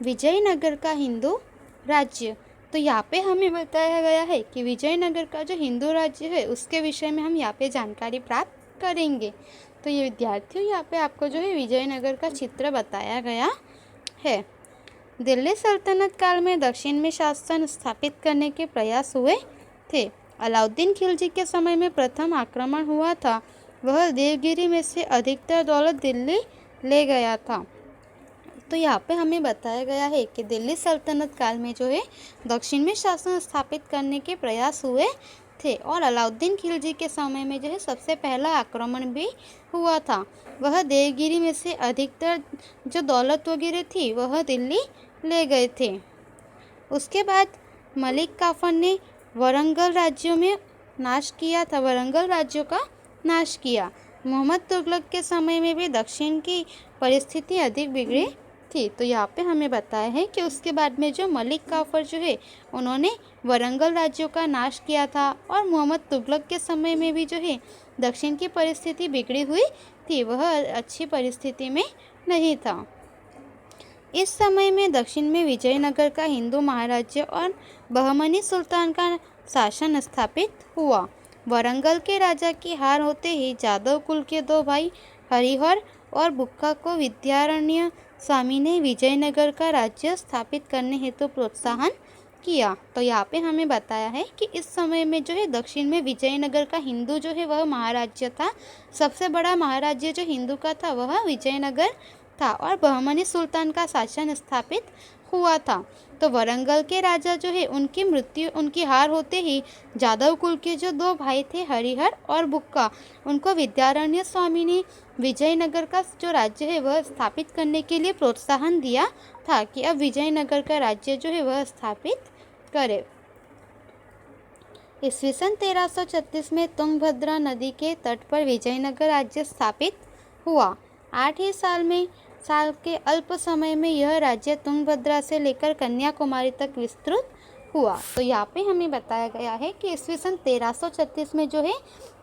विजयनगर का हिंदू राज्य। तो यहाँ पे हमें बताया गया है कि विजयनगर का जो हिंदू राज्य है उसके विषय में हम यहाँ पे जानकारी प्राप्त करेंगे। तो ये विद्यार्थियों यहाँ पे आपको जो है विजयनगर का चित्र बताया गया है। दिल्ली सल्तनत काल में दक्षिण में शासन स्थापित करने के प्रयास हुए थे। अलाउद्दीन खिलजी के समय में प्रथम आक्रमण हुआ था। वह देवगिरी में से अधिकतर दौलत दिल्ली ले गया था। तो यहाँ पे हमें बताया गया है कि दिल्ली सल्तनत काल में जो है दक्षिण में शासन स्थापित करने के प्रयास हुए थे और अलाउद्दीन खिलजी के समय में जो है सबसे पहला आक्रमण भी हुआ था। वह देवगिरी में से अधिकतर जो दौलत वगैरह थी वह दिल्ली ले गए थे। उसके बाद मलिक काफर ने वरंगल राज्यों में नाश किया था, वरंगल राज्यों का नाश किया। मोहम्मद तुगलक के समय में भी दक्षिण की परिस्थिति अधिक बिगड़ी थी। तो यहाँ पे हमें बताया है कि उसके बाद में जो मलिक काफर जो है उन्होंने वरंगल राज्यों का नाश किया था और मोहम्मद तुगलक के समय में भी जो है दक्षिण की परिस्थिति बिगड़ी हुई थी, वह अच्छी परिस्थिति में नहीं था। इस समय में दक्षिण में विजयनगर का हिंदू महाराज्य और बहमनी सुल्तान का शासन स्थापित हुआ। वरंगल के राजा की हार होते ही जादव कुल के दो भाई हरिहर और बुक्का को विद्यारण्य स्वामी ने विजयनगर का राज्य स्थापित करने हेतु प्रोत्साहन किया। तो यहाँ पे हमें बताया है कि इस समय में जो है दक्षिण में विजयनगर का हिंदू जो है वह महाराज्य था। सबसे बड़ा महाराज्य जो हिंदू का था वह विजयनगर था और बहमनी सुल्तान का शासन स्थापित हुआ था। तो वरंगल के राजा जो है उनकी हार होते ही जादव कुल के जो दो भाई थे हरिहर और बुक्का, उनको विद्यारण्य स्वामी ने विजयनगर का जो राज्य है वह स्थापित करने के लिए प्रोत्साहन दिया था कि अब विजयनगर का राज्य जो है वह स्थापित करे। ईस्वी सन 1336 में तुंगभद्रा नदी के तट पर विजयनगर राज्य स्थापित हुआ। 8 ही साल के अल्प समय में यह राज्य तुंगभद्रा से लेकर कन्याकुमारी तक विस्तृत हुआ। तो यहाँ पे हमें बताया गया है कि ईस्वी सन 1336 में जो है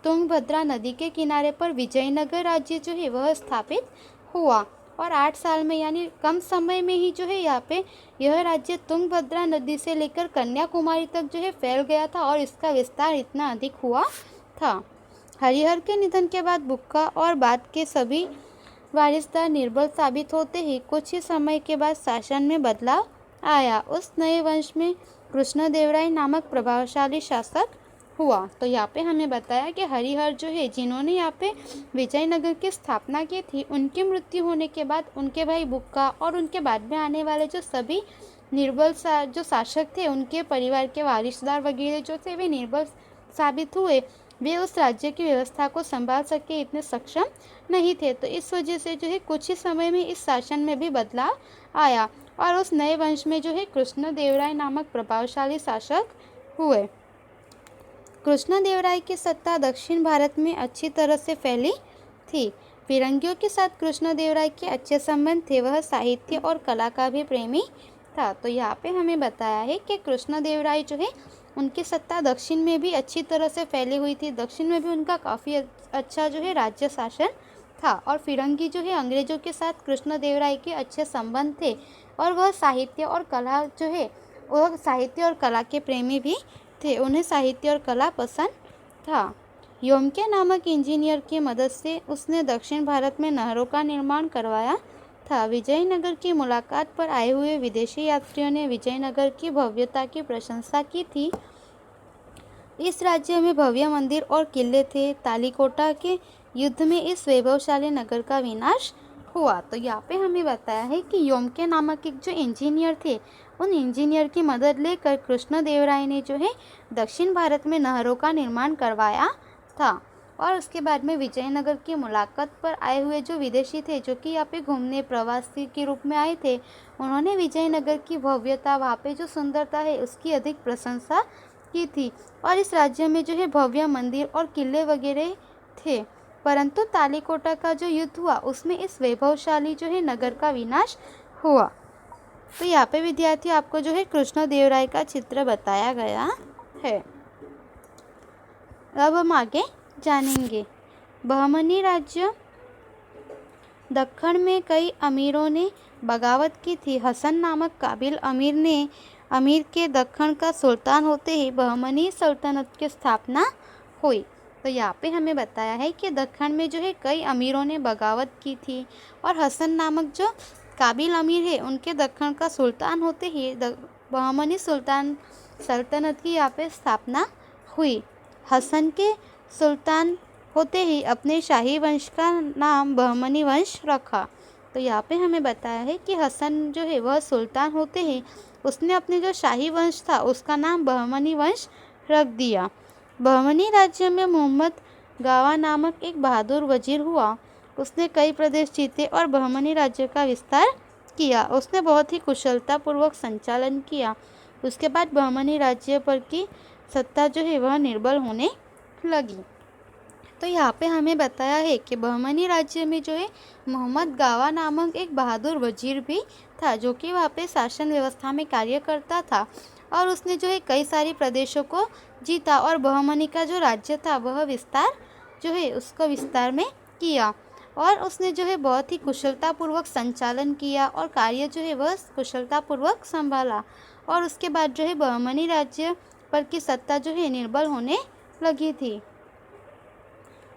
तुंगभद्रा नदी के किनारे पर विजयनगर राज्य जो है वह स्थापित हुआ और 8 साल में यानी कम समय में ही जो है यहाँ पे यह राज्य तुंगभद्रा नदी से लेकर कन्याकुमारी तक जो है फैल गया था और इसका विस्तार इतना अधिक हुआ था। हरिहर के निधन के बाद बुक्का और बाद के सभी वारिसदार निर्बल साबित होते ही कुछ ही समय के बाद शासन में बदलाव आया। उस नए वंश में कृष्णदेवराय नामक प्रभावशाली शासक हुआ। तो यहाँ पे हमें बताया कि हरिहर जो है जिन्होंने यहाँ पे विजयनगर की स्थापना की थी, उनकी मृत्यु होने के बाद उनके भाई बुक्का और उनके बाद में आने वाले जो सभी निर्बल जो शासक थे, उनके परिवार के वारिसदार वगैरह जो थे वे निर्बल साबित हुए। वे उस राज्य की व्यवस्था को संभाल सके इतने सक्षम नहीं थे। तो इस वजह से जो है कुछ ही समय में इस शासन में भी बदलाव आया और उस नए वंश में जो है कृष्णदेवराय नामक प्रभावशाली शासक हुए। कृष्णदेवराय की सत्ता दक्षिण भारत में अच्छी तरह से फैली थी। फिरंगियों के साथ कृष्णदेवराय के अच्छे संबंध थे। वह साहित्य और कला का भी प्रेमी था। तो यहाँ पे हमें बताया है कि कृष्णदेवराय जो है उनकी सत्ता दक्षिण में भी अच्छी तरह से फैली हुई थी। दक्षिण में भी उनका काफ़ी अच्छा जो है राज्य शासन था और फिरंगी जो है अंग्रेजों के साथ कृष्णदेवराय के अच्छे संबंध थे और वह साहित्य और कला जो है वह साहित्य और कला के प्रेमी भी थे। उन्हें साहित्य और कला पसंद था। योमके नामक इंजीनियर की मदद से उसने दक्षिण भारत में नहरों का निर्माण करवाया था। विजयनगर की मुलाकात पर आए हुए विदेशी यात्रियों ने विजयनगर की भव्यता की प्रशंसा की थी। इस राज्य में भव्य मंदिर और किले थे। तालीकोटा के युद्ध में इस वैभवशाली नगर का विनाश हुआ। तो यहाँ पे हमें बताया है कि योमके नामक एक जो इंजीनियर थे, उन इंजीनियर की मदद लेकर कृष्णदेवराय ने जो है दक्षिण भारत में नहरों का निर्माण करवाया था। और उसके बाद में विजयनगर की मुलाकात पर आए हुए जो विदेशी थे, जो कि यहाँ पे घूमने प्रवासी के रूप में आए थे, उन्होंने विजयनगर की भव्यता, वहाँ पे जो सुंदरता है उसकी अधिक प्रशंसा की थी और इस राज्य में जो है भव्य मंदिर और किले वगैरह थे। परंतु तालीकोटा का जो युद्ध हुआ उसमें इस वैभवशाली जो है नगर का विनाश हुआ। तो यहाँ पे विद्यार्थी आपको जो है कृष्णदेवराय का चित्र बताया गया है। अब हम आगे जानेंगे। बहमनी राज्य दक्कन में कई अमीरों ने बगावत की थी। हसन नामक काबिल अमीर के दक्कन का सुल्तान होते ही बहमनी सल्तनत की स्थापना हुई। तो यहाँ पे हमें बताया है कि दक्कन में जो है कई अमीरों ने बगावत की थी और हसन नामक जो काबिल अमीर है उनके दक्कन का सुल्तान होते ही बहमनी सल्तनत की यहाँ पे स्थापना हुई। हसन के सुल्तान होते ही अपने शाही वंश का नाम बहमनी वंश रखा। तो यहाँ पे हमें बताया है कि हसन जो है वह सुल्तान होते ही उसने अपने जो शाही वंश था उसका नाम बहमनी वंश रख दिया। बहमनी राज्य में मोहम्मद गावा नामक एक बहादुर वजीर हुआ। उसने कई प्रदेश जीते और बहमनी राज्य का विस्तार किया। उसने बहुत ही कुशलतापूर्वक संचालन किया। उसके बाद बहमनी राज्य पर की सत्ता जो है वह निर्बल होने लगी। तो यहाँ पे हमें बताया है कि बहमनी राज्य में जो है मोहम्मद गावा नामक एक बहादुर वजीर भी था जो कि वहाँ पे शासन व्यवस्था में कार्य करता था और उसने जो है कई सारी प्रदेशों को जीता और बहमनी का जो राज्य था वह विस्तार जो है उसको विस्तार में किया और उसने जो है बहुत ही कुशलतापूर्वक संचालन किया और कार्य जो है वह कुशलतापूर्वक संभाला और उसके बाद जो है बहमनी राज्य पर की सत्ता जो है निर्बल होने लगी थी।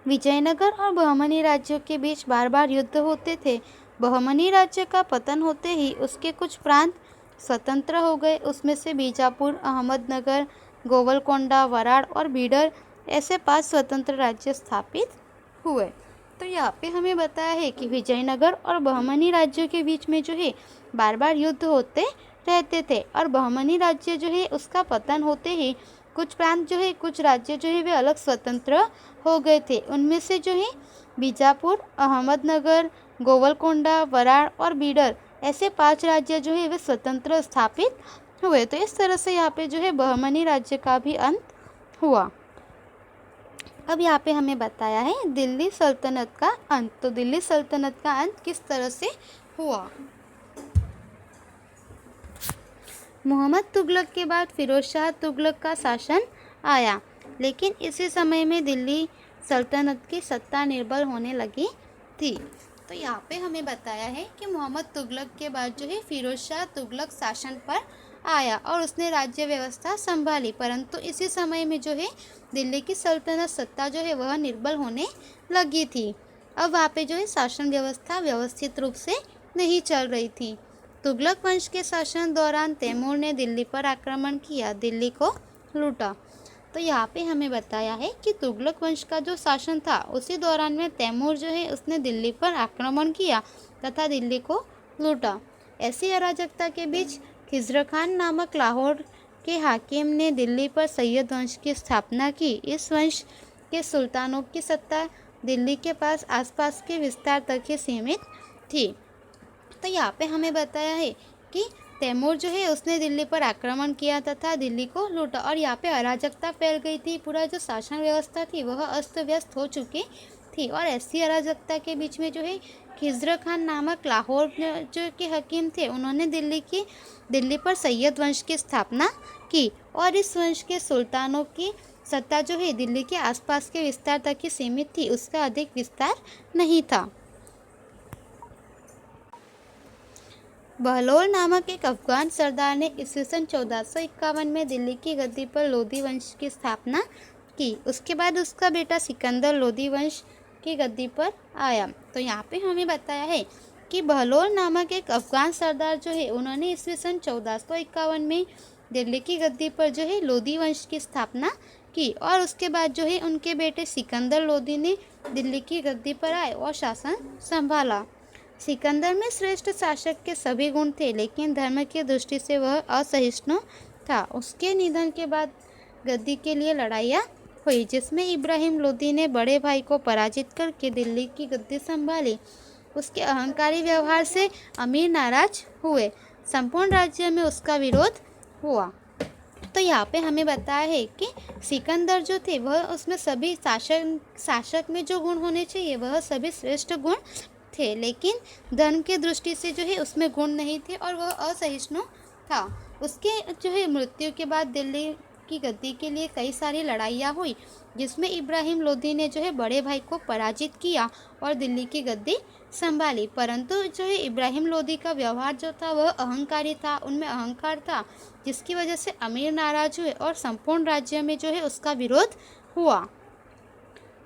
विजयनगर और बहमनी राज्यों के बीच बार बार युद्ध होते थे। बहमनी राज्य का पतन होते ही उसके कुछ प्रांत स्वतंत्र हो गए। उसमें से बीजापुर, अहमदनगर, गोवलकोंडा, वराड़ और बीडर ऐसे 5 स्वतंत्र राज्य स्थापित हुए। तो यहाँ पे हमें बताया है कि विजयनगर और बहमनी राज्यों के बीच में जो है बार बार युद्ध होते रहते थे और बहमनी राज्य जो है उसका पतन होते ही कुछ प्रांत जो है कुछ राज्य जो है वे अलग स्वतंत्र हो गए थे। उनमें से जो है बीजापुर, अहमदनगर, गोवलकोंडा, वराड़ और बीडर ऐसे 5 राज्य जो है वे स्वतंत्र स्थापित हुए। तो इस तरह से यहाँ पे जो है बहमनी राज्य का भी अंत हुआ। अब यहाँ पे हमें बताया है दिल्ली सल्तनत का अंत। तो दिल्ली सल्तनत का अंत किस तरह से हुआ। मोहम्मद तुगलक के बाद फिरोज शाह तुगलक का शासन आया, लेकिन इसी समय में दिल्ली सल्तनत की सत्ता निर्बल होने लगी थी। तो यहाँ पे हमें बताया है कि मोहम्मद तुगलक के बाद जो है फिरोज शाह तुगलक शासन पर आया और उसने राज्य व्यवस्था संभाली, परंतु इसी समय में जो है दिल्ली की सल्तनत सत्ता जो है वह निर्बल होने लगी थी। अब वहाँ पे जो है शासन व्यवस्था व्यवस्थित रूप से नहीं चल रही थी। तुगलक वंश के शासन दौरान तैमूर ने दिल्ली पर आक्रमण किया, दिल्ली को लूटा। तो यहाँ पे हमें बताया है कि तुगलक वंश का जो शासन था उसी दौरान में तैमूर जो है उसने दिल्ली पर आक्रमण किया तथा दिल्ली को लूटा। ऐसी अराजकता के बीच खिज़र खान नामक लाहौर के हाकिम ने दिल्ली पर सैयद वंश की स्थापना की। इस वंश के सुल्तानों की सत्ता दिल्ली के पास आसपास के विस्तार तक ही सीमित थी। तो यहाँ पे हमें बताया है कि तैमूर जो है उसने दिल्ली पर आक्रमण किया तथा दिल्ली को लूटा और यहाँ पे अराजकता फैल गई थी। पूरा जो शासन व्यवस्था थी वह अस्त व्यस्त हो चुकी थी और ऐसी अराजकता के बीच में जो है खिज़र खान नामक लाहौर जो के हकीम थे उन्होंने दिल्ली पर सैयद वंश की स्थापना की और इस वंश के सुल्तानों की सत्ता जो है दिल्ली के आसपास के विस्तार तक ही सीमित थी, उसका अधिक विस्तार नहीं था। बहलोल नामक एक अफगान सरदार ने ईस्वी सन 1451 में दिल्ली की गद्दी पर लोदी वंश की स्थापना की। उसके बाद उसका बेटा सिकंदर लोदी वंश की गद्दी पर आया। तो यहाँ पे हमें बताया है कि बहलोल नामक एक अफगान सरदार जो है उन्होंने ईस्वी सन 1451 में दिल्ली की गद्दी पर जो है लोदी वंश की स्थापना की और उसके बाद जो है उनके बेटे सिकंदर लोदी ने दिल्ली की गद्दी पर आए और शासन संभाला। सिकंदर में श्रेष्ठ शासक के सभी गुण थे, लेकिन धर्म की दृष्टि से वह असहिष्णु था। उसके निधन के बाद गद्दी के लिए लड़ाइयाँ हुई, जिसमें इब्राहिम लोदी ने बड़े भाई को पराजित करके दिल्ली की गद्दी संभाली। उसके अहंकारी व्यवहार से अमीर नाराज हुए। संपूर्ण राज्य में उसका विरोध हुआ। तो यहाँ पे हमें बताया है कि सिकंदर जो थे वह उसमें सभी शासक में जो गुण होने चाहिए वह सभी श्रेष्ठ गुण थे, लेकिन धर्म की दृष्टि से जो है उसमें गुण नहीं थे और वह असहिष्णु था। उसके जो है मृत्यु के बाद दिल्ली की गद्दी के लिए कई सारी लड़ाइयाँ हुई, जिसमें इब्राहिम लोदी ने जो है बड़े भाई को पराजित किया और दिल्ली की गद्दी संभाली। परंतु जो है इब्राहिम लोदी का व्यवहार जो था वह अहंकारी था, उनमें अहंकार था, जिसकी वजह से अमीर नाराज हुए और संपूर्ण राज्य में जो है उसका विरोध हुआ।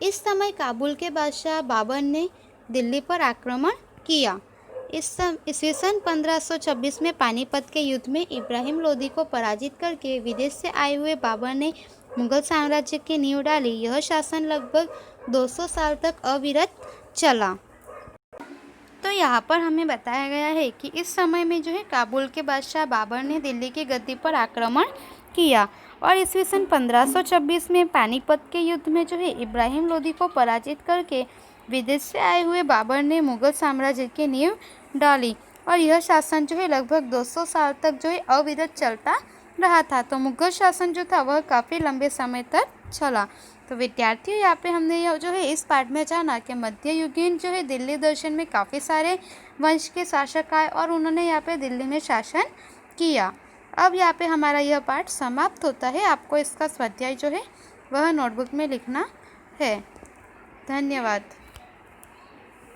इस समय काबुल के बादशाह बाबर ने दिल्ली पर आक्रमण किया। ईस्वी सन 1526 में पानीपत के युद्ध में इब्राहिम लोदी को पराजित करके विदेश से आए हुए बाबर ने मुगल साम्राज्य की नींव डाली। यह शासन लगभग 200 साल तक अविरत चला। तो यहाँ पर हमें बताया गया है कि इस समय में जो है काबुल के बादशाह बाबर ने दिल्ली की गद्दी पर आक्रमण किया और ईस्वी सन 1526 में पानीपत के युद्ध में जो है इब्राहिम लोदी को पराजित करके विदेश से आए हुए बाबर ने मुगल साम्राज्य की नींव डाली और यह शासन जो है लगभग 200 साल तक जो है अविरत चलता रहा था। तो मुगल शासन जो था वह काफ़ी लंबे समय तक चला। तो विद्यार्थियों, यहाँ पे हमने यह जो है इस पाठ में जाना कि मध्ययुगीन जो है दिल्ली दर्शन में काफ़ी सारे वंश के शासक आए और उन्होंने यहाँ पे दिल्ली में शासन किया। अब यहाँ पे हमारा यह पाठ समाप्त होता है। आपको इसका स्वाध्याय जो है वह नोटबुक में लिखना है। धन्यवाद।